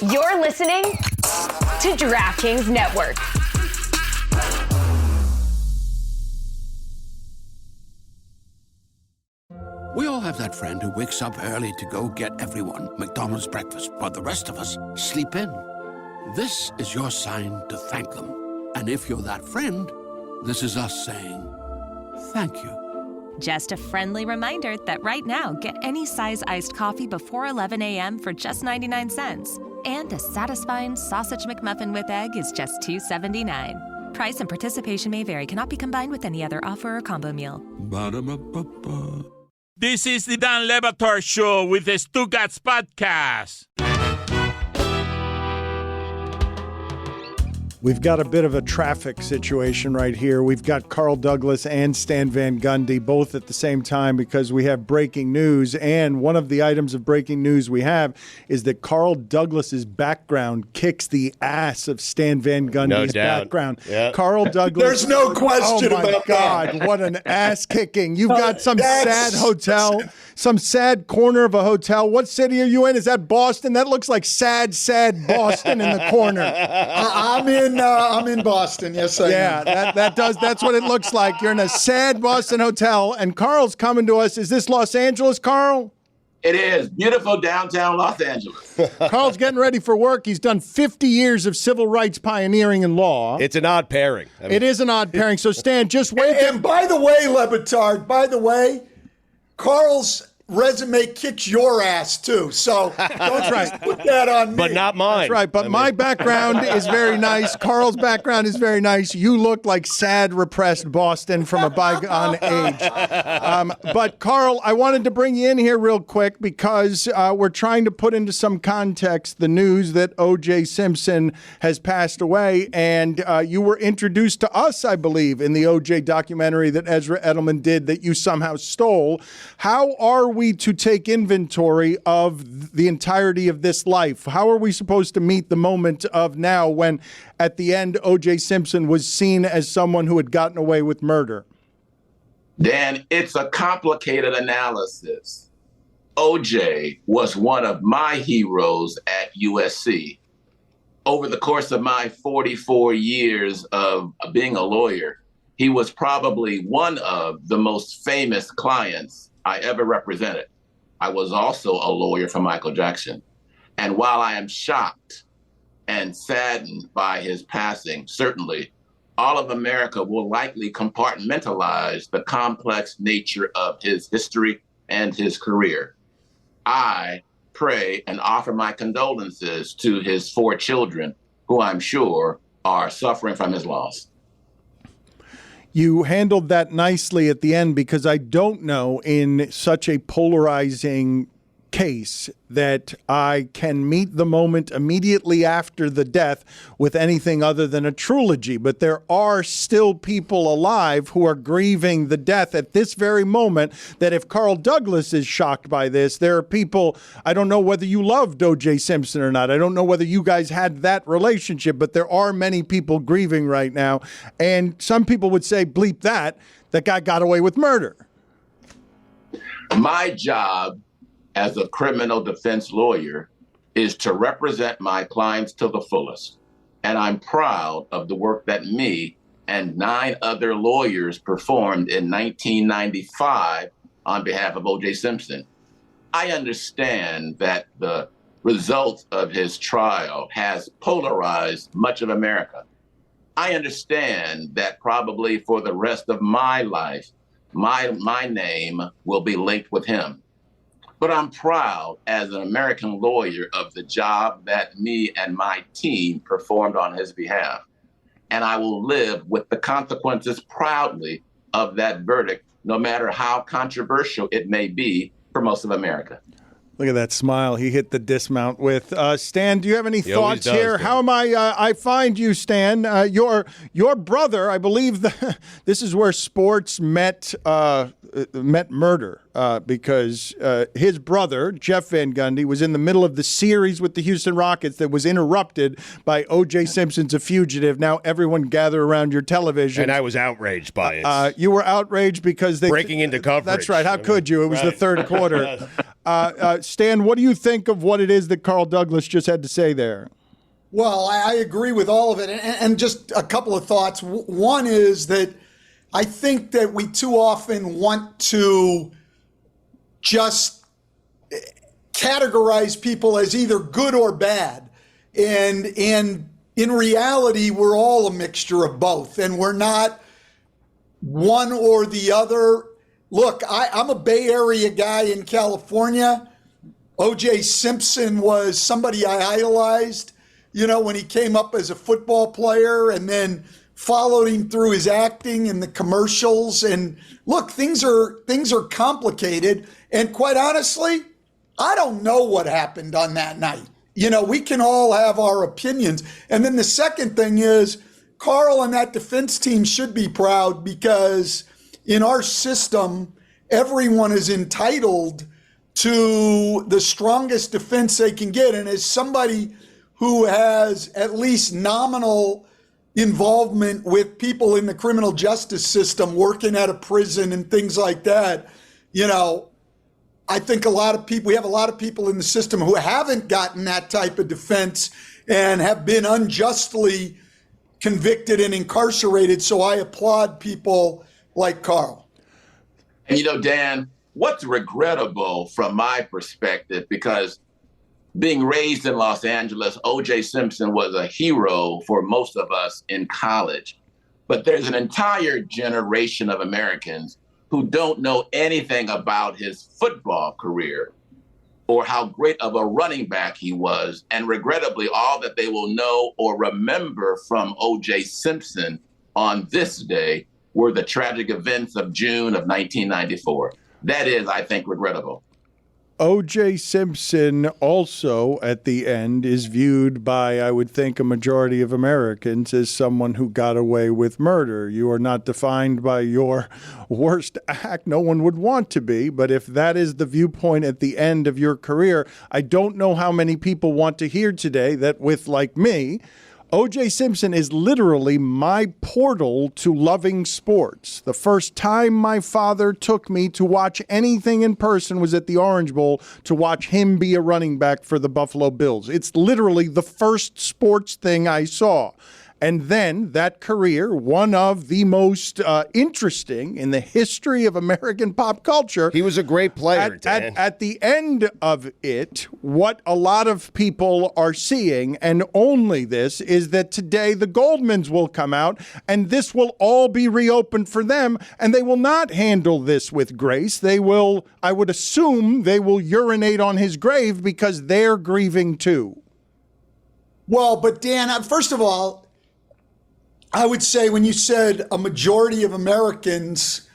You're listening to DraftKings Network. We all have that friend who wakes up early to go get everyone McDonald's breakfast, while the rest of us sleep in. This is your sign to thank them. And if you're that friend, this is us saying thank you. Just a friendly reminder that right now, get any size iced coffee before 11 a.m. for just 99 cents. And a satisfying sausage McMuffin with egg is just $2.79. Price and participation may vary. Cannot be combined with any other offer or combo meal. Ba-da-ba-ba-ba. This is the Dan Levator Show with the Stugotz podcast. We've got a bit of a traffic situation right here. We've got Carl Douglas and Stan Van Gundy both at the same time because we have breaking news. And one of the items of breaking news we have is that Carl Douglas's background kicks the ass of Stan Van Gundy's background. Yeah. Carl Douglas. There's no question about that. Oh, my God. What an ass kicking. You've got some sad hotel, some sad corner of a hotel. What city are you in? Is that Boston? That looks like sad Boston in the corner. I'm in Boston. Yes, I am. Yeah, that's what it looks like. You're in a sad Boston hotel, and Carl's coming to us. Is this Los Angeles, Carl? It is. Beautiful downtown Los Angeles. Carl's getting ready for work. He's done 50 years of civil rights pioneering in law. It's an odd pairing. It is an odd pairing. So, Stan, just wait. And by the way, Batard, Carl's resume kicks your ass too, so don't try to put that on me. But not mine. That's right, but my background is very nice. Carl's background is very nice. You look like sad, repressed Boston from a bygone age. But Carl, I wanted to bring you in here real quick because we're trying to put into some context the news that O.J. Simpson has passed away, and you were introduced to us, I believe, in the O.J. documentary that Ezra Edelman did that you somehow stole. How are we to take inventory of the entirety of this life? How are we supposed to meet the moment of now when at the end O.J. Simpson was seen as someone who had gotten away with murder? Dan, it's a complicated analysis. O.J. was one of my heroes at USC. Over the course of my 44 years of being a lawyer, he was probably one of the most famous clients I ever represented. I was also a lawyer for Michael Jackson. And while I am shocked and saddened by his passing, certainly all of America will likely compartmentalize the complex nature of his history and his career. I pray and offer my condolences to his 4 children, who I'm sure are suffering from his loss. You handled that nicely at the end because I don't know in such a polarizing case that I can meet the moment immediately after the death with anything other than a trilogy. But there are still people alive who are grieving the death at this very moment that if Carl Douglas is shocked by this, there are people, I don't know whether you loved O.J. Simpson or not. I don't know whether you guys had that relationship, but there are many people grieving right now. And some people would say, bleep that guy got away with murder. My job as a criminal defense lawyer is to represent my clients to the fullest. And I'm proud of the work that me and 9 other lawyers performed in 1995 on behalf of O.J. Simpson. I understand that the result of his trial has polarized much of America. I understand that probably for the rest of my life, my name will be linked with him. But I'm proud as an American lawyer of the job that me and my team performed on his behalf. And I will live with the consequences proudly of that verdict, no matter how controversial it may be for most of America. Look at that smile he hit the dismount with. Stan, do you have any thoughts here? Dan. How am I find you, Stan? Your brother, I believe this is where sports met murder because his brother, Jeff Van Gundy, was in the middle of the series with the Houston Rockets that was interrupted by O.J. Simpson's A Fugitive. Now everyone gather around your television. And I was outraged by it. You were outraged because they... Breaking into coverage. That's right. How could you? It was the third quarter. Stan, what do you think of what it is that Carl Douglas just had to say there? Well, I agree with all of it. And just a couple of thoughts. One is that I think that we too often want to just categorize people as either good or bad. And in reality, we're all a mixture of both. And we're not one or the other. Look, I'm a Bay Area guy in California. O.J. Simpson was somebody I idolized, when he came up as a football player, and then followed him through his acting and the commercials. And look, things are complicated. And quite honestly, I don't know what happened on that night. We can all have our opinions. And then the second thing is, Carl and that defense team should be proud, because in our system, everyone is entitled to the strongest defense they can get. And as somebody who has at least nominal involvement with people in the criminal justice system, working at a prison and things like that, I think we have a lot of people in the system who haven't gotten that type of defense and have been unjustly convicted and incarcerated. So I applaud people like Carl. And Dan, what's regrettable from my perspective, because being raised in Los Angeles, O.J. Simpson was a hero for most of us in college. But there's an entire generation of Americans who don't know anything about his football career or how great of a running back he was. And regrettably, all that they will know or remember from O.J. Simpson on this day were the tragic events of June of 1994. That is, I think, regrettable. O.J. Simpson also, at the end, is viewed by, I would think, a majority of Americans as someone who got away with murder. You are not defined by your worst act. No one would want to be. But if that is the viewpoint at the end of your career, I don't know how many people want to hear today that with, like me, O.J. Simpson is literally my portal to loving sports. The first time my father took me to watch anything in person was at the Orange Bowl to watch him be a running back for the Buffalo Bills. It's literally the first sports thing I saw. And then that career, one of the most interesting in the history of American pop culture. He was a great player, Dan. At the end of it, what a lot of people are seeing, and only this, is that today the Goldmans will come out, and this will all be reopened for them, and they will not handle this with grace. They will, I would assume, they will urinate on his grave because they're grieving too. Well, but Dan, first of all, I would say when you said a majority of Americans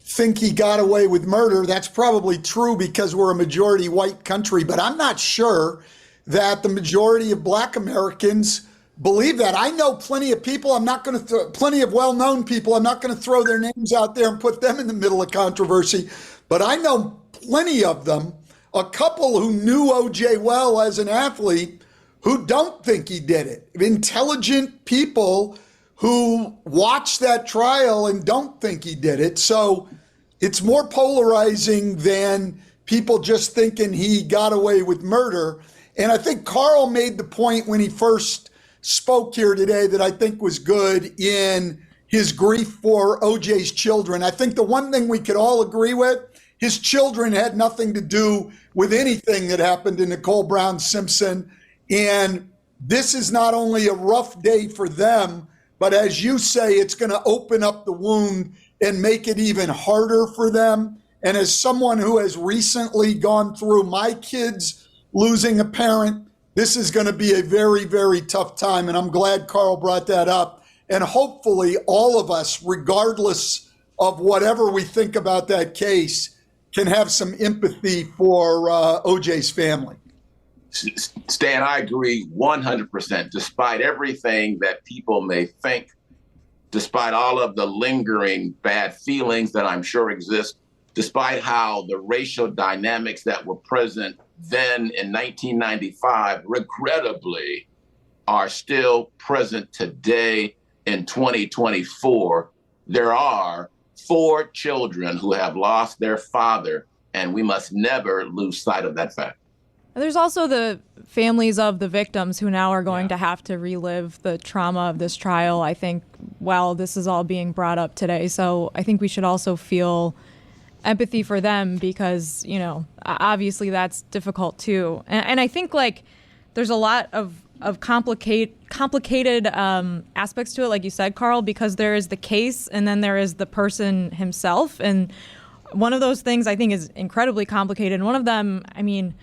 think he got away with murder, that's probably true because we're a majority white country, but I'm not sure that the majority of black Americans believe that. I know plenty of people, plenty of well-known people, I'm not going to throw their names out there and put them in the middle of controversy, but I know plenty of them, a couple who knew OJ well as an athlete, who don't think he did it. Intelligent people who watch that trial and don't think he did it. So it's more polarizing than people just thinking he got away with murder. And I think Carl made the point when he first spoke here today that I think was good in his grief for OJ's children. I think the one thing we could all agree with, his children had nothing to do with anything that happened to Nicole Brown Simpson. And this is not only a rough day for them, but as you say, it's going to open up the wound and make it even harder for them. And as someone who has recently gone through my kids losing a parent, this is going to be a very, very tough time. And I'm glad Carl brought that up. And hopefully all of us, regardless of whatever we think about that case, can have some empathy for OJ's family. Stan, I agree 100%. Despite everything that people may think, despite all of the lingering bad feelings that I'm sure exist, despite how the racial dynamics that were present then in 1995, regrettably, are still present today in 2024, there are 4 children who have lost their father And we must never lose sight of that fact. There's also the families of the victims who now are going to have to relive the trauma of this trial, I think, while this is all being brought up today. So I think we should also feel empathy for them because, you know, obviously that's difficult too. And I think like there's a lot of complicated aspects to it, like you said, Carl, because there is the case and then there is the person himself. And one of those things I think is incredibly complicated. And one of them, I mean,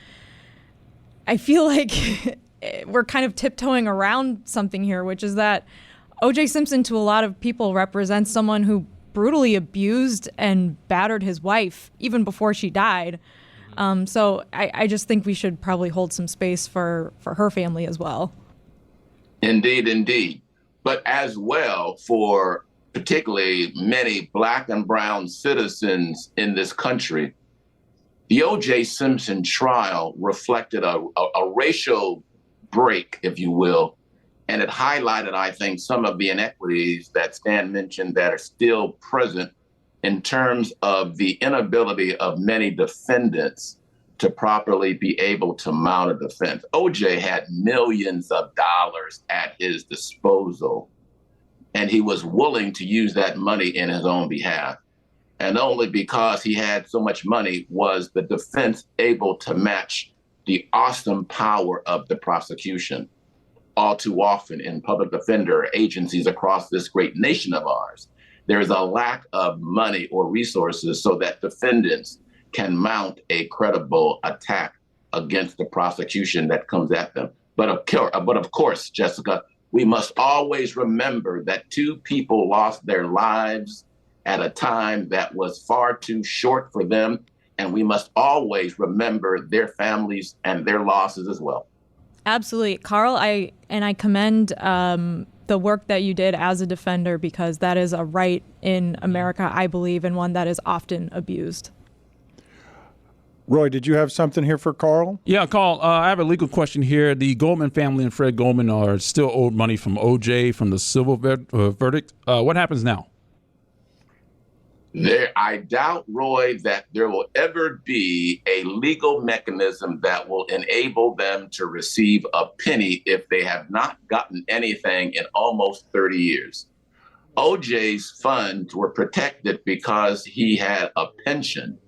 I feel like we're kind of tiptoeing around something here, which is that O.J. Simpson to a lot of people represents someone who brutally abused and battered his wife even before she died. So I just think we should probably hold some space for her family as well. Indeed, indeed. But as well for particularly many Black and brown citizens in this country, the O.J. Simpson trial reflected a racial break, if you will, and it highlighted, I think, some of the inequities that Stan mentioned that are still present in terms of the inability of many defendants to properly be able to mount a defense. O.J. had millions of dollars at his disposal, and he was willing to use that money in his own behalf. And only because he had so much money was the defense able to match the awesome power of the prosecution. All too often in public defender agencies across this great nation of ours, there is a lack of money or resources so that defendants can mount a credible attack against the prosecution that comes at them. But of course, Jessica, we must always remember that two people lost their lives at a time that was far too short for them. And we must always remember their families and their losses as well. Absolutely. Carl, I commend the work that you did as a defender because that is a right in America, I believe, and one that is often abused. Roy, did you have something here for Carl? Yeah, Carl, I have a legal question here. The Goldman family and Fred Goldman are still owed money from O.J. from the civil verdict. What happens now? I doubt, Roy, that there will ever be a legal mechanism that will enable them to receive a penny if they have not gotten anything in almost 30 years. OJ's funds were protected because he had a pension,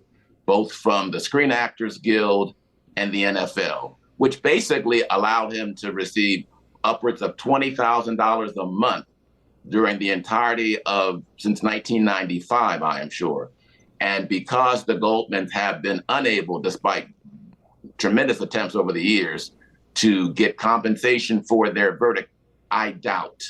both from the Screen Actors Guild and the NFL, which basically allowed him to receive upwards of $20,000 a month during the entirety of since 1995, I am sure. And because the Goldmans have been unable, despite tremendous attempts over the years, to get compensation for their verdict, I doubt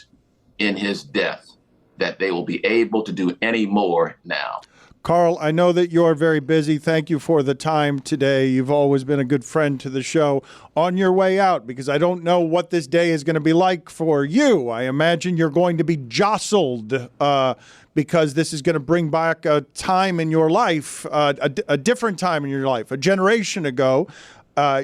in his death that they will be able to do any more now. Carl, I know that you're very busy. Thank you for the time today. You've always been a good friend to the show. On your way out, because I don't know what this day is going to be like for you, I imagine you're going to be jostled because this is going to bring back a time in your life, a different time in your life. A generation ago,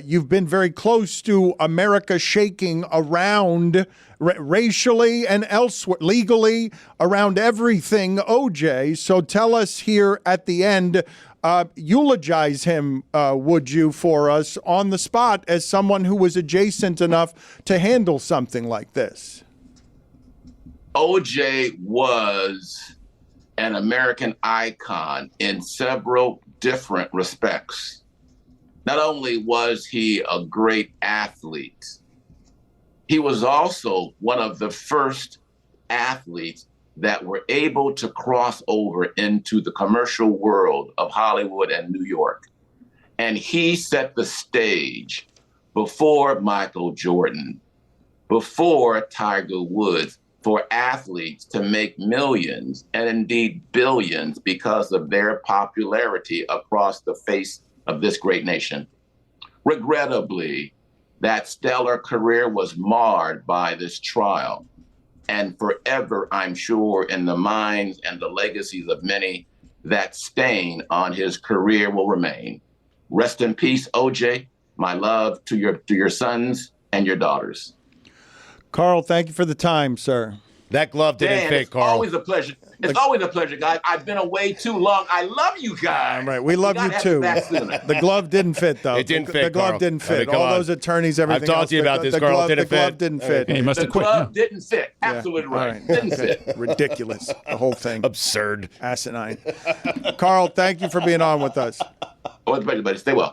you've been very close to America shaking around racially and elsewhere, legally, around everything OJ. So tell us here at the end, eulogize him, would you, for us on the spot as someone who was adjacent enough to handle something like this? OJ was an American icon in several different respects. Not only was he a great athlete, he was also one of the first athletes that were able to cross over into the commercial world of Hollywood and New York. And he set the stage before Michael Jordan, before Tiger Woods, for athletes to make millions and indeed billions because of their popularity across the face of this great nation. Regrettably, that stellar career was marred by this trial. And forever, I'm sure, in the minds and the legacies of many, that stain on his career will remain. Rest in peace, OJ. My love to your sons and your daughters. Carl, thank you for the time, sir. That glove didn't Dan, fit, it's Carl. always a pleasure. It's always a pleasure, guys. I've been away too long. I love you guys. Right, we love you too. The glove didn't fit, though. It didn't fit, The glove Carl. didn't fit. I mean, come all on. those attorneys, everything. I've talked else, to you about this, Carl. It didn't the glove fit. didn't fit. He must The have quit. glove didn't fit. Absolutely All right. Didn't fit. Ridiculous. The whole thing. Absurd. Asinine. Carl, thank you for being on with us. Always a pleasure, buddy. Stay well.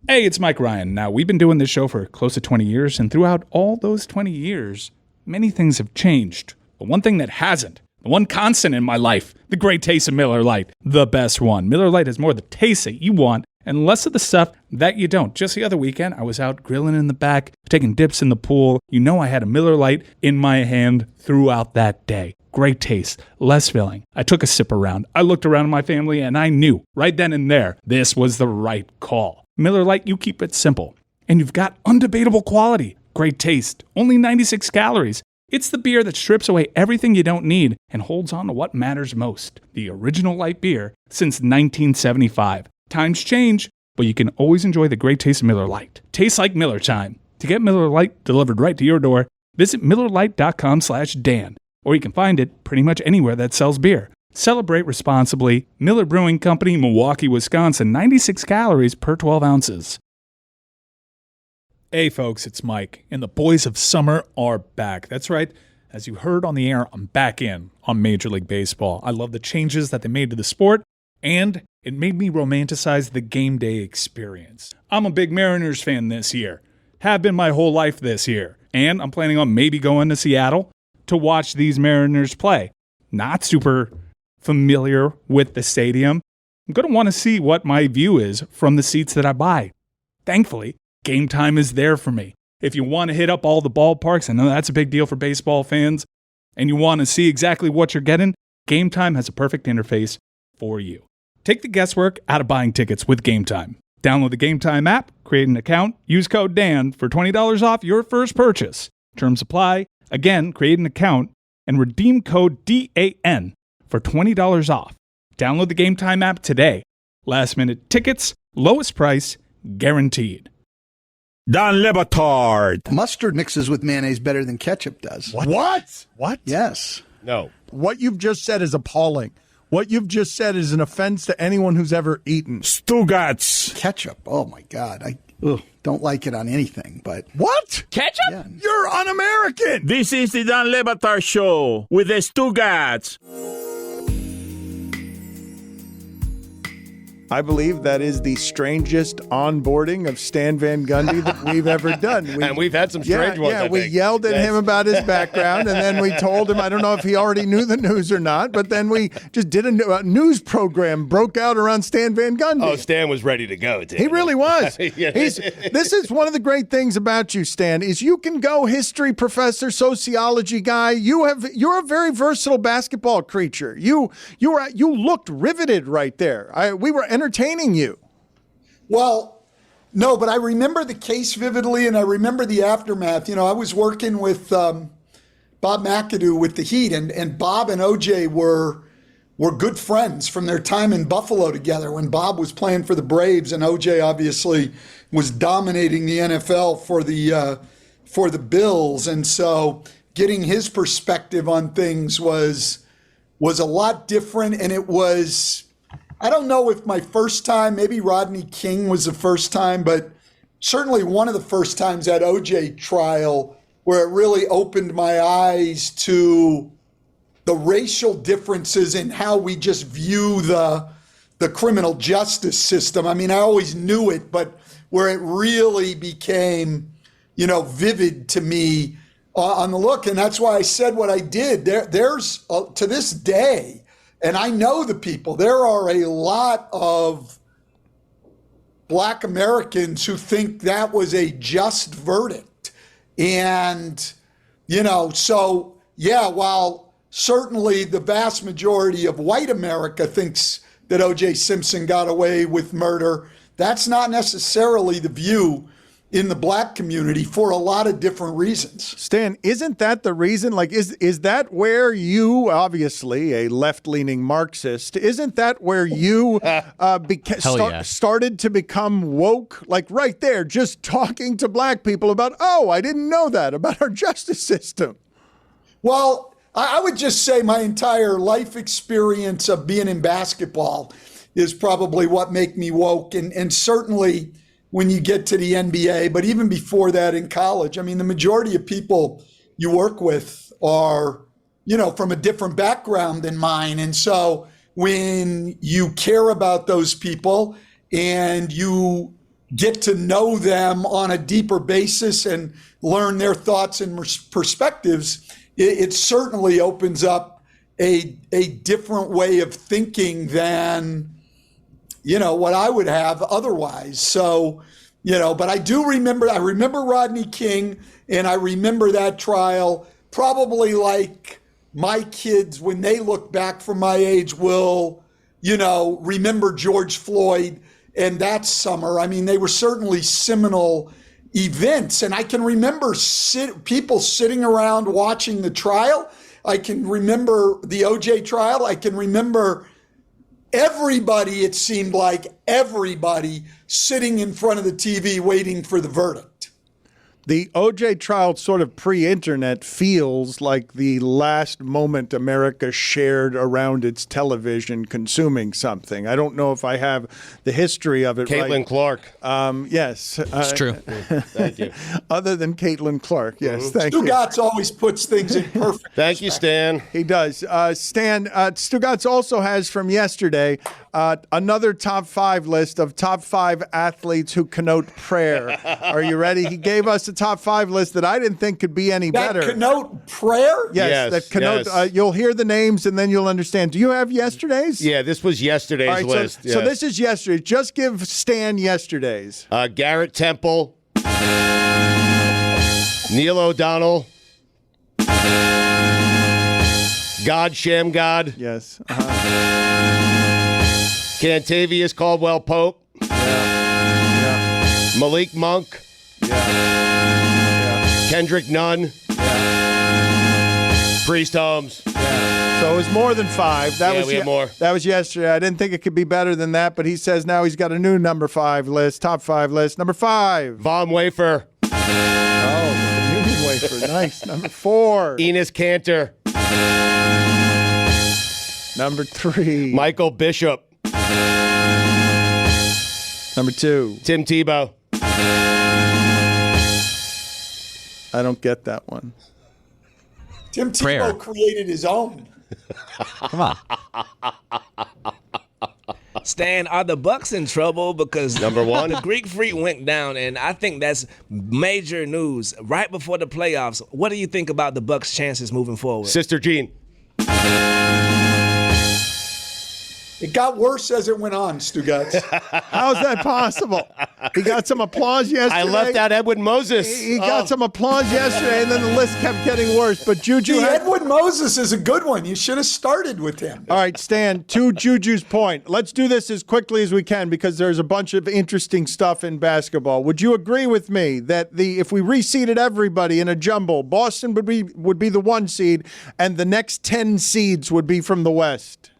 Hey, it's Mike Ryan. Now, we've been doing this show for close to 20 years, and throughout all those 20 years, many things have changed. But one thing that hasn't, the one constant in my life, the great taste of Miller Lite, the best one. Miller Lite has more of the taste that you want and less of the stuff that you don't. Just the other weekend, I was out grilling in the back, taking dips in the pool. You know I had a Miller Lite in my hand throughout that day. Great taste, less filling. I took a sip around. I looked around at my family, and I knew right then and there this was the right call. Miller Lite, you keep it simple. And you've got undebatable quality. Great taste, only 96 calories. It's the beer that strips away everything you don't need and holds on to what matters most. The original light beer since 1975. Times change, but you can always enjoy the great taste of Miller Lite. Tastes like Miller time. To get Miller Lite delivered right to your door, visit MillerLite.com/Dan, or you can find it pretty much anywhere that sells beer. Celebrate responsibly. Miller Brewing Company, Milwaukee, Wisconsin. 96 calories per 12 ounces. Hey folks, it's Mike, and the boys of summer are back. That's right. As you heard on the air, I'm back in on Major League Baseball. I love the changes that they made to the sport, and it made me romanticize the game day experience. I'm a big Mariners fan this year. Have been my whole life this year. And I'm planning on maybe going to Seattle to watch these Mariners play. Not super familiar with the stadium. I'm going to want to see what my view is from the seats that I buy. Thankfully, Game Time is there for me. If you want to hit up all the ballparks, I know that's a big deal for baseball fans, and you want to see exactly what you're getting, Game Time has a perfect interface for you. Take the guesswork out of buying tickets with Game Time. Download the Game Time app, create an account, use code DAN for $20 off your first purchase. Terms apply. Again, create an account and redeem code DAN for $20 off. Download the Game Time app today. Last minute tickets, lowest price, guaranteed. Don Batard. Mustard mixes with mayonnaise better than ketchup does. What? What? Yes. No. What you've just said is appalling. What you've just said is an offense to anyone who's ever eaten. Stugotz. Ketchup. Oh, my God. I don't like it on anything, but... What? Ketchup? Yeah. You're un-American. This is the Don Batard Show with the Stugotz. I believe that is the strangest onboarding of Stan Van Gundy that we've ever done. And we've had some strange ones, I we think. yelled at him about his background, and then we told him, I don't know if he already knew the news or not, but then we just did a news program, broke out around Stan Van Gundy. Oh, Stan was ready to go, Dan. He really was. Yeah. This is one of the great things about you, Stan, is you can go history professor, sociology guy. You're a very versatile basketball creature. You looked riveted right there. We were entertaining you. Well, no, but I remember the case vividly, and I remember the aftermath. You know, I was working with Bob McAdoo with the Heat, and Bob and OJ were good friends from their time in Buffalo together when Bob was playing for the Braves, and OJ obviously was dominating the NFL for the Bills. And so getting his perspective on things was a lot different, and it was... I don't know if my first time, maybe Rodney King was the first time, but certainly one of the first times at OJ trial where it really opened my eyes to the racial differences in how we just view the criminal justice system. I mean, I always knew it, but where it really became, vivid to me on the look. And that's why I said what I did. There's to this day, and I know the people, there are a lot of Black Americans who think that was a just verdict. And, so, yeah, while certainly the vast majority of white America thinks that O.J. Simpson got away with murder, that's not necessarily the view in the Black community for a lot of different reasons. Stan, isn't that the reason? Like, is that where you, obviously a left-leaning Marxist, isn't that where you started to become woke? Like right there, just talking to Black people about, I didn't know that about our justice system. Well, I would just say my entire life experience of being in basketball is probably what make me woke. And certainly when you get to the NBA, but even before that in college, I mean, the majority of people you work with are, from a different background than mine. And so when you care about those people and you get to know them on a deeper basis and learn their thoughts and perspectives, it certainly opens up a different way of thinking than, what I would have otherwise. So, but I remember Rodney King, and I remember that trial probably like my kids, when they look back from my age, will, remember George Floyd and that summer. I mean, they were certainly seminal events. And I can remember people sitting around watching the trial. I can remember the OJ trial. I can remember everybody, it seemed like everybody sitting in front of the TV waiting for the verdict. The OJ trial, sort of pre-internet, feels like the last moment America shared around its television consuming something. I don't know if I have the history of it right. Caitlin Clark. Yes. It's true. Thank you. Other than Caitlin Clark, yes. Thank you. Stugotz always puts things in perfect Thank you, Stan. He does. Stan, Stugotz also has from yesterday another top 5 list of top 5 athletes who connote prayer. Are you ready? He gave us a top 5 list that I didn't think could be any better. That connote prayer? Yes, that connote. Yes. You'll hear the names and then you'll understand. Do you have yesterday's? Yeah, this was yesterday's All right, list. So this is yesterday. Just give Stan yesterday's. Garrett Temple, Neil O'Donnell, God Shamgod. Yes. Cantavius Caldwell Pope. Yeah. Malik Monk. Kendrick Nunn. Priest Holmes. So it was more than 5. We had more. That was yesterday. I didn't think it could be better than that, but he says now he's got a new number 5 list, top 5 list. Number 5. Von Wafer. Oh, the Union Wafer. Nice. Number 4. Enos Cantor. Number 3. Michael Bishop. Number 2. Tim Tebow. I don't get that one. Tim Tebow Prayer. created his own. Come on. Stan, are the Bucks in trouble? Because Number 1. the Greek Freak went down, and I think that's major news right before the playoffs. What do you think about the Bucks' chances moving forward? Sister Jean. It got worse as it went on, Stugotz. How's that possible? He got some applause yesterday. I left out Edwin Moses. He got some applause yesterday, and then the list kept getting worse. But JuJu Edwin Moses is a good one. You should have started with him. All right, Stan, to JuJu's point, let's do this as quickly as we can because there's a bunch of interesting stuff in basketball. Would you agree with me that if we reseeded everybody in a jumble, Boston would be the 1 seed, and the next 10 seeds would be from the West?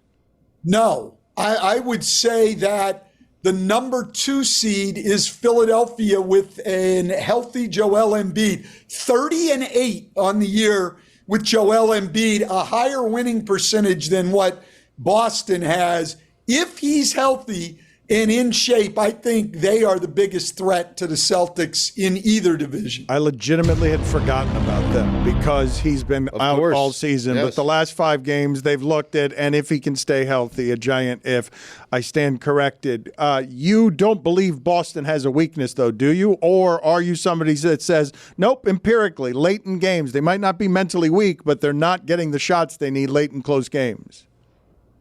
No, I would say that the number 2 seed is Philadelphia with a healthy Joel Embiid. 30-8 on the year with Joel Embiid, a higher winning percentage than what Boston has. If he's healthy and in shape, I think they are the biggest threat to the Celtics in either division. I legitimately had forgotten about them because he's been out all season. Yes. But the last 5 games, they've looked at, and if he can stay healthy, a giant if. I stand corrected. You don't believe Boston has a weakness, though, do you? Or are you somebody that says, nope, empirically, late in games, they might not be mentally weak, but they're not getting the shots they need late in close games?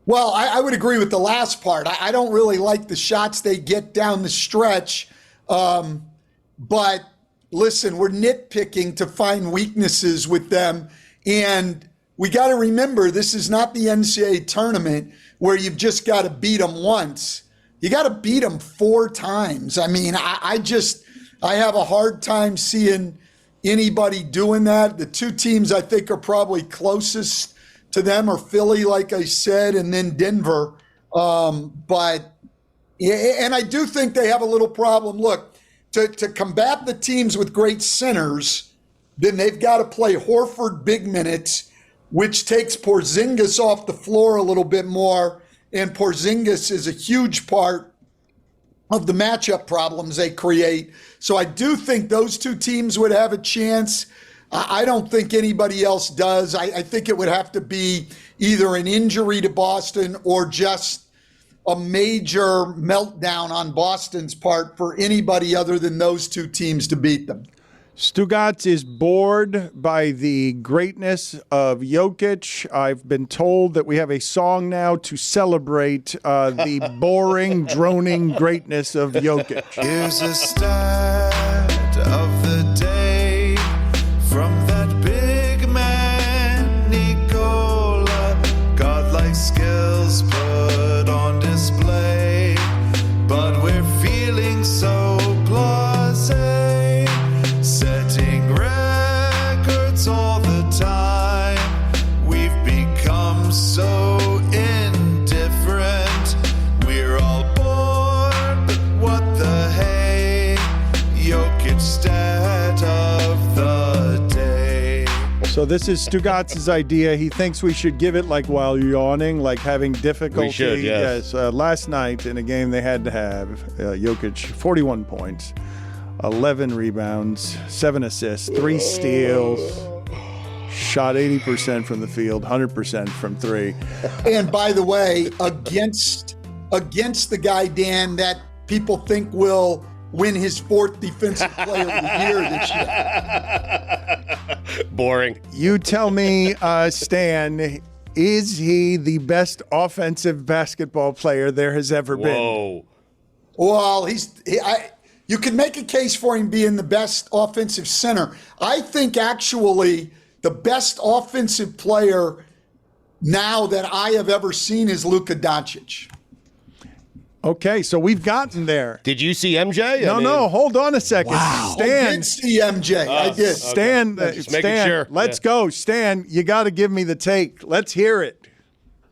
Well, I would agree with the last part. I don't really like the shots they get down the stretch. But listen, we're nitpicking to find weaknesses with them. And we got to remember, this is not the NCAA tournament where you've just got to beat them once. You got to beat them 4 times. I mean, I have a hard time seeing anybody doing that. The 2 teams I think are probably closest to them are Philly, like I said, and then Denver. And I do think they have a little problem. Look, to combat the teams with great centers, then they've got to play Horford big minutes, which takes Porzingis off the floor a little bit more. And Porzingis is a huge part of the matchup problems they create. So I do think those two teams would have a chance. I don't think anybody else does. I think it would have to be either an injury to Boston or just a major meltdown on Boston's part for anybody other than those two teams to beat them. Stugotz is bored by the greatness of Jokic. I've been told that we have a song now to celebrate the boring, droning greatness of Jokic. Here's a stat of the day from that big man, Nikola. Godlike skills put on display, but we're feeling so blasé, setting records all the time. We've become so indifferent. We're all bored, but what the hey? Jokic stat of the day. So this is Stugotz's idea. He thinks we should give it like while yawning, like having difficulty. We should, yes. Last night in a game they had to have, Jokic, 41 points, 11 rebounds, 7 assists, 3 steals, shot 80% from the field, 100% from 3. And by the way, against the guy, Dan, that people think will win his 4th Defensive Player of the Year this year. Boring. You tell me, Stan, is he the best offensive basketball player there has ever been? Whoa. Well, you can make a case for him being the best offensive center. I think actually the best offensive player now that I have ever seen is Luka Doncic. Okay, so we've gotten there. Did you see MJ? No, hold on a second. Wow. Stan, I did see MJ. I did. Stan, Just making Stan, sure. Let's go. Stan, you got to give me the take. Let's hear it.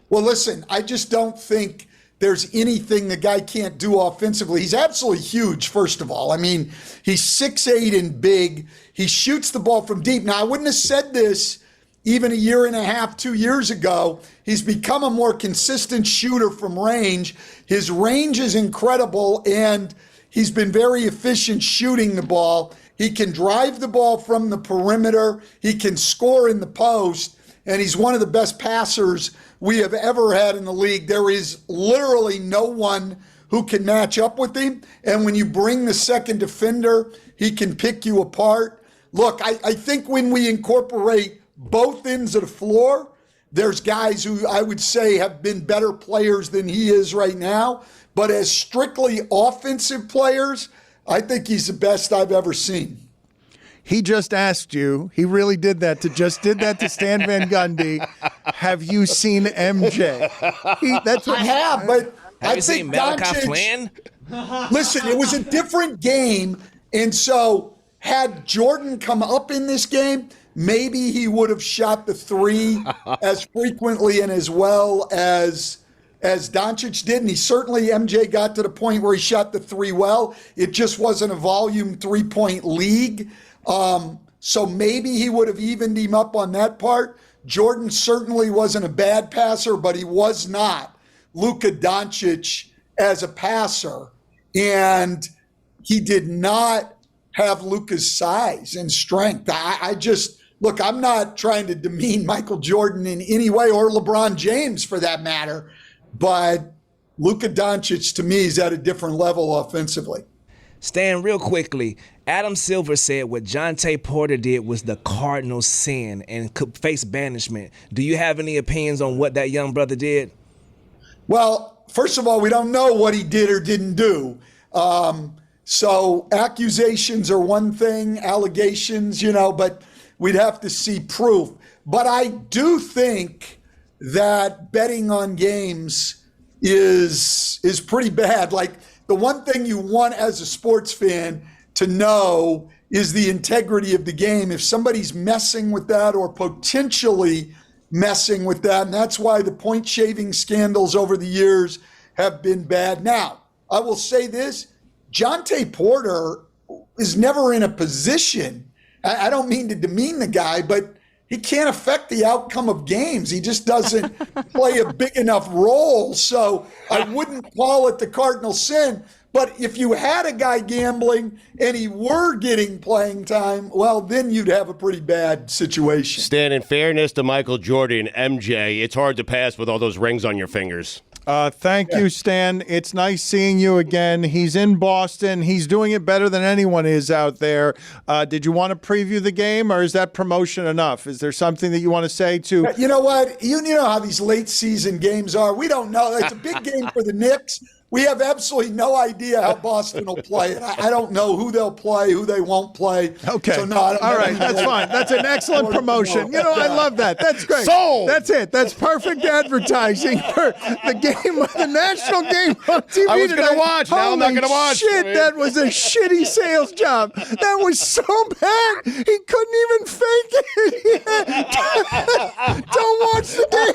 Well, listen, I just don't think there's anything the guy can't do offensively. He's absolutely huge, first of all. I mean, he's 6'8" and big. He shoots the ball from deep. Now, I wouldn't have said this even a year and a half, 2 years ago. He's become a more consistent shooter from range. His range is incredible, and he's been very efficient shooting the ball. He can drive the ball from the perimeter. He can score in the post, and he's one of the best passers we have ever had in the league. There is literally no one who can match up with him, and when you bring the second defender, he can pick you apart. Look, I think when we incorporate both ends of the floor, there's guys who I would say have been better players than he is right now. But as strictly offensive players, I think he's the best I've ever seen. He just asked you, he really did that to Stan Van Gundy. Have you seen MJ? That's what I have, but Have I you seen think Malachi Doncic, Flynn? Listen, it was a different game. And so had Jordan come up in this game, maybe he would have shot the 3 as frequently and as well as Doncic did. And he certainly, MJ got to the point where he shot the 3 well. It just wasn't a volume 3-point league. So maybe he would have evened him up on that part. Jordan certainly wasn't a bad passer, but he was not Luka Doncic as a passer. And he did not have Luka's size and strength. I just, look, I'm not trying to demean Michael Jordan in any way, or LeBron James for that matter, but Luka Doncic to me is at a different level offensively. Stan, real quickly, Adam Silver said what Jontay Porter did was the cardinal sin and could face banishment. Do you have any opinions on what that young brother did? Well, first of all, we don't know what he did or didn't do. So accusations are one thing, allegations, but we'd have to see proof. But I do think that betting on games is pretty bad. Like, the one thing you want as a sports fan to know is the integrity of the game. If somebody's messing with that or potentially messing with that, and that's why the point shaving scandals over the years have been bad. Now, I will say this, Jontay Porter is never in a position, I don't mean to demean the guy, but he can't affect the outcome of games. He just doesn't play a big enough role. So I wouldn't call it the cardinal sin. But if you had a guy gambling and he were getting playing time, well, then you'd have a pretty bad situation. Stan, in fairness to Michael Jordan, MJ, it's hard to pass with all those rings on your fingers. Thank you, Stan. It's nice seeing you again. He's in Boston. He's doing it better than anyone is out there. Did you want to preview the game, or is that promotion enough? Is there something that you want to say to? You know what? You know how these late season games are. We don't know. It's a big game for the Knicks. We have absolutely no idea how Boston will play it. I don't know who they'll play, who they won't play. Okay. So, no, I don't all right, that's fine. That's an excellent promotion. You know, I love that. That's great. Sold. That's it. That's perfect advertising for the game, the national game on TV I was tonight. going to watch. Now I'm not going to watch. Shit, that was a shitty sales job. That was so bad. He couldn't even fake it. Don't watch the game.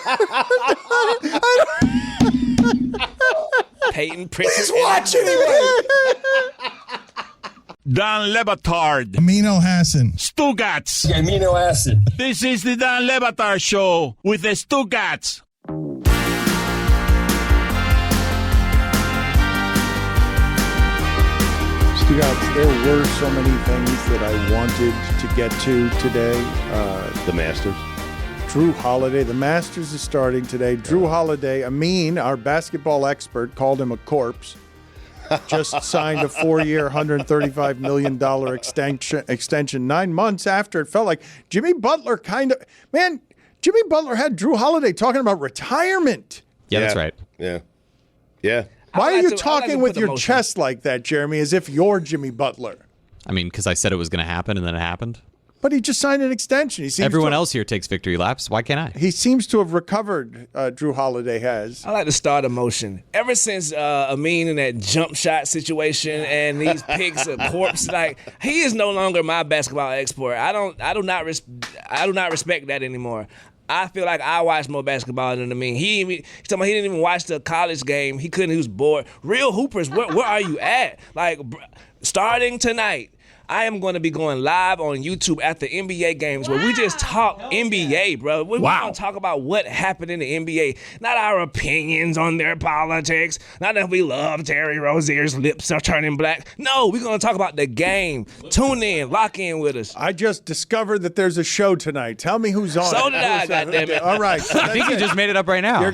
Peyton Pritchard. Please watch anyway. Dan Le Batard. Amino Hassan. Stugotz. Amino acid. This is the Dan Le Batard Show with the Stugotz. Stugotz, there were so many things that I wanted to get to today. The Masters. Drew Holiday. The Masters is starting today. Drew Holiday, Amin, our basketball expert, called him a corpse. Just signed a 4-year, $135 million extension 9 months after it felt like Jimmy Butler Jimmy Butler had Drew Holiday talking about retirement. Yeah, that's right. Yeah. Yeah. Why are you talking with your chest like that, Jeremy, as if you're Jimmy Butler? I mean, because I said it was going to happen, and then it happened. But he just signed an extension. Everyone else here takes victory laps. Why can't I? He seems to have recovered, Drew Holiday has. I like to start a motion. Ever since Amin in that jump shot situation and these pics of corpse, like, he is no longer my basketball expert. I do not respect that anymore. I feel like I watch more basketball than Amin. He didn't even watch the college game. He was bored. Real hoopers, where are you at? Like, starting tonight, I am going to be going live on YouTube at the NBA games where we just talk NBA, bro. We're going to talk about what happened in the NBA, not our opinions on their politics, not that we love Terry Rozier's lips are turning black. No, we're going to talk about the game. Tune in, lock in with us. I just discovered that there's a show tonight. Tell me who's on. So did I, goddammit. All right. So I think you just made it up right now.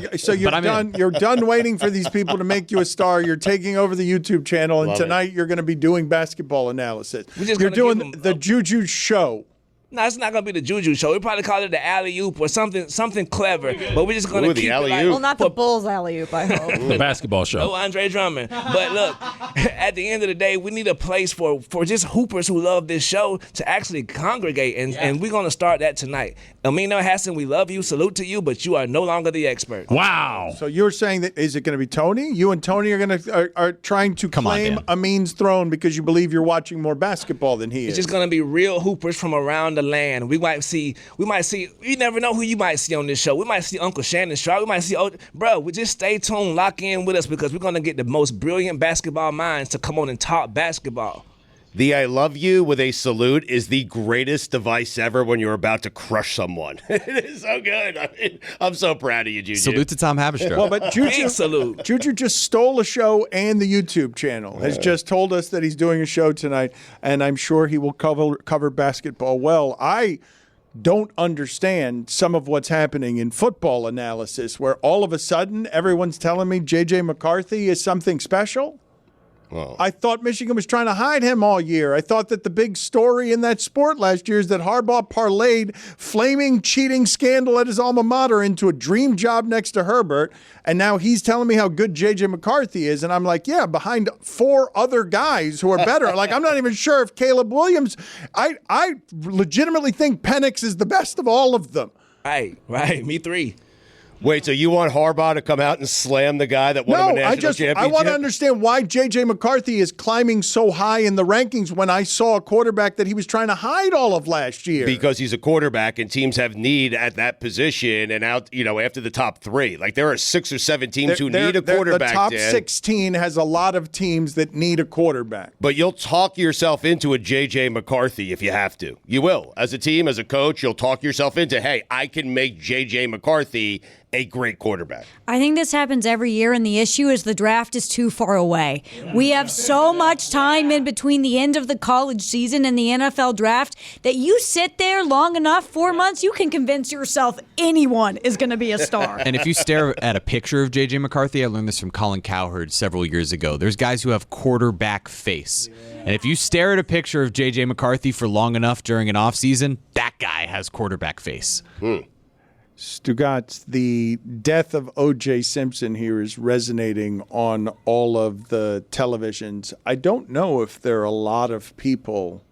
You're done waiting for these people to make you a star. You're taking over the YouTube channel, and tonight you're going to be doing basketball analysis. You're doing the JuJu show. No, it's not gonna be the JuJu show. We probably call it the alley oop or something clever. But we're just gonna keep it like, well, not the Bulls alley oop, I hope. The basketball show. No Andre Drummond. But look, at the end of the day, we need a place for just hoopers who love this show to actually congregate, and we're gonna start that tonight. Amino Hassan, we love you, salute to you, but you are no longer the expert. Wow. So you're saying that is it going to be Tony? You and Tony are trying to claim Amin's throne because you believe you're watching more basketball than he is. It's just gonna be real hoopers from around the land. We might see. You never know who you might see on this show. We might see Uncle Shannon Sharp. We might see. We just stay tuned, lock in with us because we're gonna get the most brilliant basketball minds to come on and talk basketball. The I love you with a salute is the greatest device ever when you're about to crush someone. It is so good. I'm so proud of you, JuJu. Salute to Tom Haberstroh. Well, but JuJu just stole a show and the YouTube channel. Has just told us that he's doing a show tonight, and I'm sure he will cover basketball well. I don't understand some of what's happening in football analysis, where all of a sudden everyone's telling me J.J. McCarthy is something special. Well, I thought Michigan was trying to hide him all year. I thought that the big story in that sport last year is that Harbaugh parlayed flaming cheating scandal at his alma mater into a dream job next to Herbert, and now he's telling me how good J.J. McCarthy is, and I'm like, yeah, behind 4 other guys who are better. Like, I'm not even sure if Caleb Williams, I legitimately think Penix is the best of all of them. Right, me 3. Wait, so you want Harbaugh to come out and slam the guy that won him a national championship? I want to understand why J.J. McCarthy is climbing so high in the rankings when I saw a quarterback that he was trying to hide all of last year. Because he's a quarterback and teams have need at that position and after the top 3. Like there are 6 or 7 teams who need a quarterback. The top Dan. 16 has a lot of teams that need a quarterback. But you'll talk yourself into a J.J. McCarthy if you have to. You will. As a team, as a coach, you'll talk yourself into, hey, I can make J.J. McCarthy a great quarterback. I think this happens every year, and the issue is the draft is too far away. We have so much time in between the end of the college season and the NFL draft that you sit there long enough, 4 months, you can convince yourself anyone is going to be a star. And if you stare at a picture of J.J. McCarthy, I learned this from Colin Cowherd several years ago. There's guys who have quarterback face. And if you stare at a picture of J.J. McCarthy for long enough during an offseason, that guy has quarterback face. Stugotz, the death of O.J. Simpson here is resonating on all of the televisions. I don't know if there are a lot of people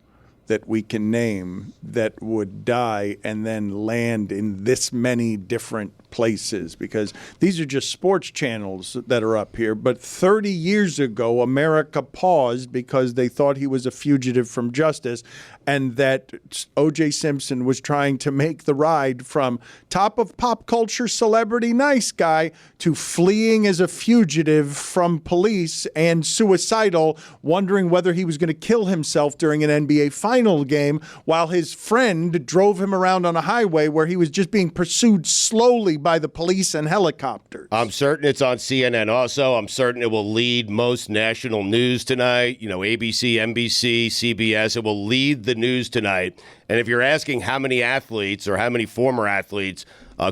that we can name that would die and then land in this many different places, because these are just sports channels that are up here. But 30 years ago, America paused because they thought he was a fugitive from justice, and that O.J. Simpson was trying to make the ride from top of pop culture celebrity nice guy to fleeing as a fugitive from police and suicidal, wondering whether he was going to kill himself during an NBA final game while his friend drove him around on a highway where he was just being pursued slowly by the police and helicopters. I'm certain it's on CNN also. I'm certain it will lead most national news tonight. ABC, NBC, CBS. It will lead the news tonight. And if you're asking how many athletes or how many former athletes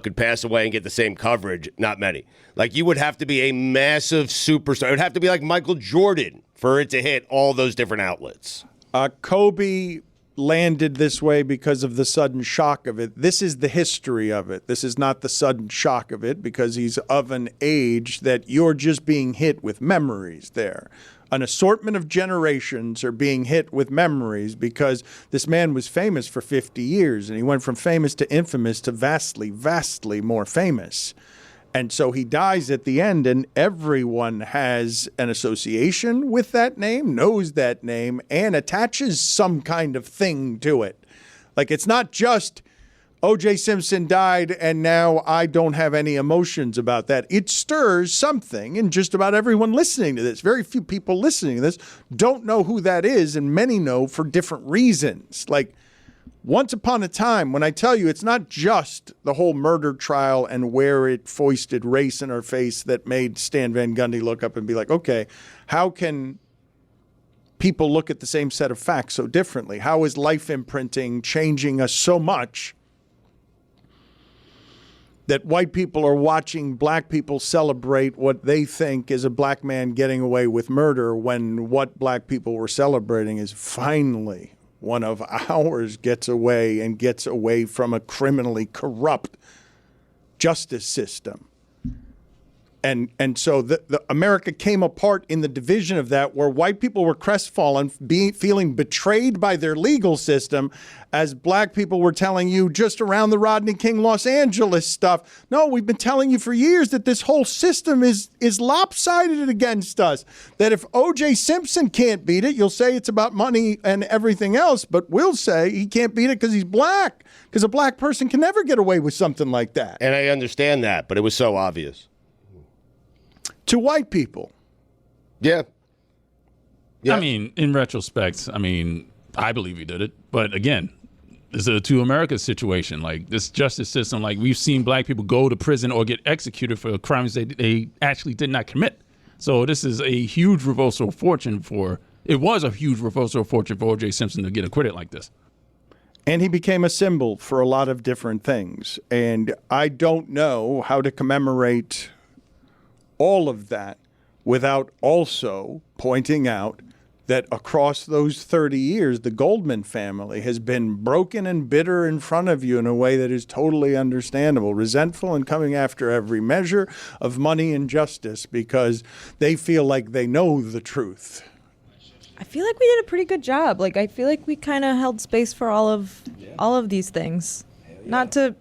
could pass away and get the same coverage, not many. Like, you would have to be a massive superstar. It would have to be like Michael Jordan for it to hit all those different outlets. Kobe landed this way because of the sudden shock of it. This is the history of it. This is not the sudden shock of it, because he's of an age that you're just being hit with memories there. An assortment of generations are being hit with memories because this man was famous for 50 years, and he went from famous to infamous to vastly, vastly more famous. And so he dies at the end, and everyone has an association with that name, knows that name, and attaches some kind of thing to it. Like, it's not just O.J. Simpson died and now I don't have any emotions about that. It stirs something in just about everyone listening to this. Very few people listening to this don't know who that is, and many know for different reasons. Like, once upon a time, when I tell you it's not just the whole murder trial and where it foisted race in our face that made Stan Van Gundy look up and be like, okay, how can people look at the same set of facts so differently? How is life imprinting changing us so much that white people are watching black people celebrate what they think is a black man getting away with murder, when what black people were celebrating is finally one of ours gets away, and gets away from a criminally corrupt justice system. And so the America came apart in the division of that, where white people were crestfallen, feeling betrayed by their legal system, as black people were telling you just around the Rodney King Los Angeles stuff, no, we've been telling you for years that this whole system is lopsided against us. That if O.J. Simpson can't beat it, you'll say it's about money and everything else, but we'll say he can't beat it because he's black, because a black person can never get away with something like that. And I understand that, but it was so obvious. To white people. Yeah. I mean, in retrospect, I believe he did it. But again, this is a two America situation. Like, this justice system, like, we've seen black people go to prison or get executed for crimes they actually did not commit. So this is a huge reversal of fortune it was a huge reversal of fortune for O.J. Simpson to get acquitted like this. And he became a symbol for a lot of different things. And I don't know how to commemorate all of that without also pointing out that across those 30 years, the Goldman family has been broken and bitter in front of you in a way that is totally understandable, resentful and coming after every measure of money and justice because they feel like they know the truth. I feel like we did a pretty good job. Like, I feel like we kind of held space for all of these things. Not to,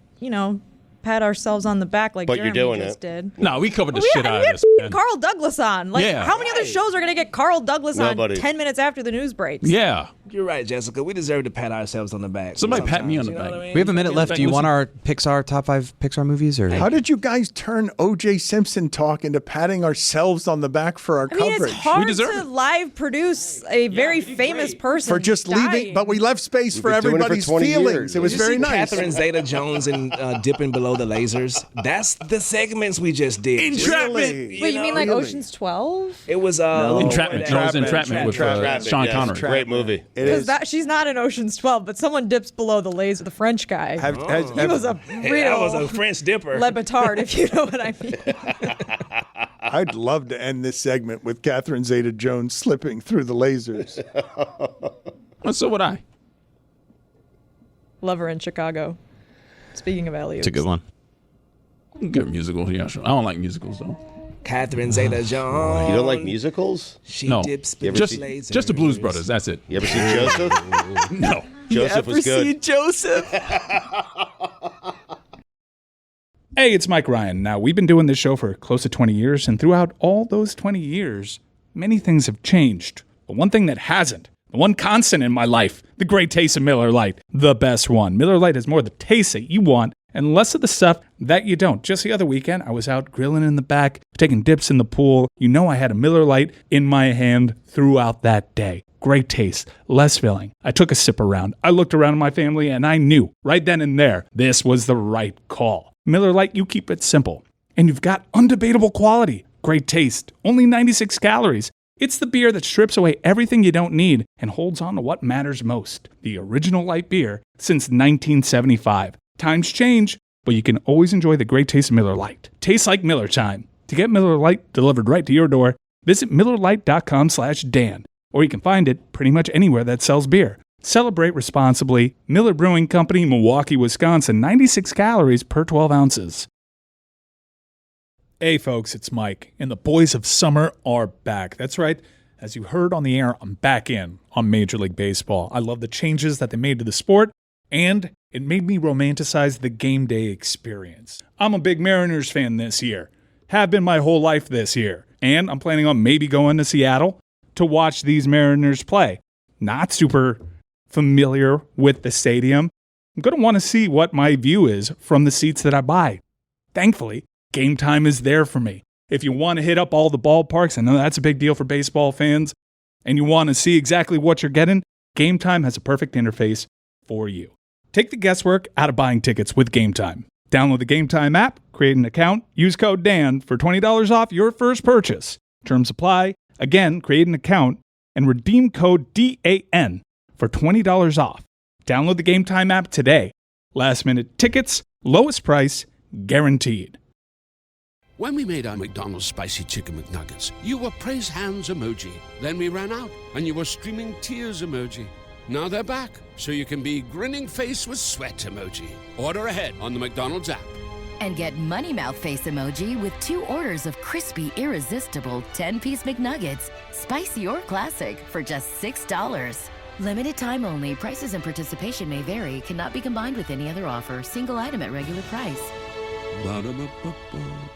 pat ourselves on the back like But you're Jeremy doing just it. did. No, we covered the Oh, shit yeah, out and we of have this. man. Carl Douglas on. Like, Yeah. how many other shows are going to get Carl Douglas Nobody. on 10 minutes after the news breaks? Yeah. You're right, Jessica. We deserve to pat ourselves on the back. Somebody pat me on the sometimes, you know back. what I mean? We have a minute left. Do you Listen. want our Pixar top 5 Pixar movies or? How did you guys turn O.J. Simpson talk into patting ourselves on the back for our I mean, coverage? it's hard deserve to it. live produce a very famous person For just leaving, dying. but we left space for been doing it for everybody's 20 feelings. years. It was Did you very see nice. Catherine Zeta-Jones and dipping below the lasers. That's the segments we just did. Entrapment. Really? Wait, you mean like Really? Ocean's 12? It was Entrapment. No, it was Entrapment with Entrapment, Sean yes. Connery. Great movie. It Because is. she's not in Ocean's 12, but someone dips below the laser. The French guy. He was a real That was a French dipper. Batard, if you know what I mean. I'd love to end this segment with Catherine Zeta-Jones slipping through the lasers. Well, so would I. Lover in Chicago. Speaking of alley-oops. It's a good one. Good musical. Yeah, sure. I don't like musicals though. Catherine Zeta-Jones. You don't like musicals? She No. dips You ever below Just, the lasers. just the Blues Brothers. That's it. You ever see Joseph? No. Joseph was good. Joseph? Hey, it's Mike Ryan. Now, we've been doing this show for close to 20 years, and throughout all those 20 years, many things have changed. But one thing that hasn't, the one constant in my life, the great taste of Miller Lite, the best one. Miller Lite has more of the taste that you want and less of the stuff that you don't. Just the other weekend, I was out grilling in the back, taking dips in the pool. You know I had a Miller Lite in my hand throughout that day. Great taste, less filling. I took a sip around. I looked around at my family, and I knew right then and there this was the right call. Miller Lite, you keep it simple. And you've got undebatable quality. Great taste. Only 96 calories. It's the beer that strips away everything you don't need and holds on to what matters most. The original light beer since 1975. Times change, but you can always enjoy the great taste of Miller Lite. Tastes like Miller time. To get Miller Lite delivered right to your door, visit MillerLite.com/Dan. Or you can find it pretty much anywhere that sells beer. Celebrate responsibly. Miller Brewing Company, Milwaukee, Wisconsin. 96 calories per 12 ounces. Hey folks, it's Mike, and the boys of summer are back. That's right. As you heard on the air, I'm back in on Major League Baseball. I love the changes that they made to the sport, and it made me romanticize the game day experience. I'm a big Mariners fan this year. Have been my whole life this year. And I'm planning on maybe going to Seattle to watch these Mariners play. Not super familiar with the stadium. I'm going to want to see what my view is from the seats that I buy. Thankfully, Game Time is there for me. If you want to hit up all the ballparks, I know that's a big deal for baseball fans, and you want to see exactly what you're getting, Game Time has a perfect interface for you. Take the guesswork out of buying tickets with Game Time. Download the Game Time app, create an account, use code DAN for $20 off your first purchase. Terms apply. Again, create an account and redeem code DAN for $20 off. Download the Game Time app today. Last minute tickets, lowest price, guaranteed. When we made our McDonald's Spicy Chicken McNuggets, you were praise hands emoji. Then we ran out, and you were streaming tears emoji. Now they're back, so you can be grinning face with sweat emoji. Order ahead on the McDonald's app. And get Money Mouth Face emoji with 2 orders of crispy, irresistible 10-piece McNuggets, spicy or classic, for just $6. Limited time only. Prices and participation may vary. Cannot be combined with any other offer. Single item at regular price. Ba-da-ba-ba-ba.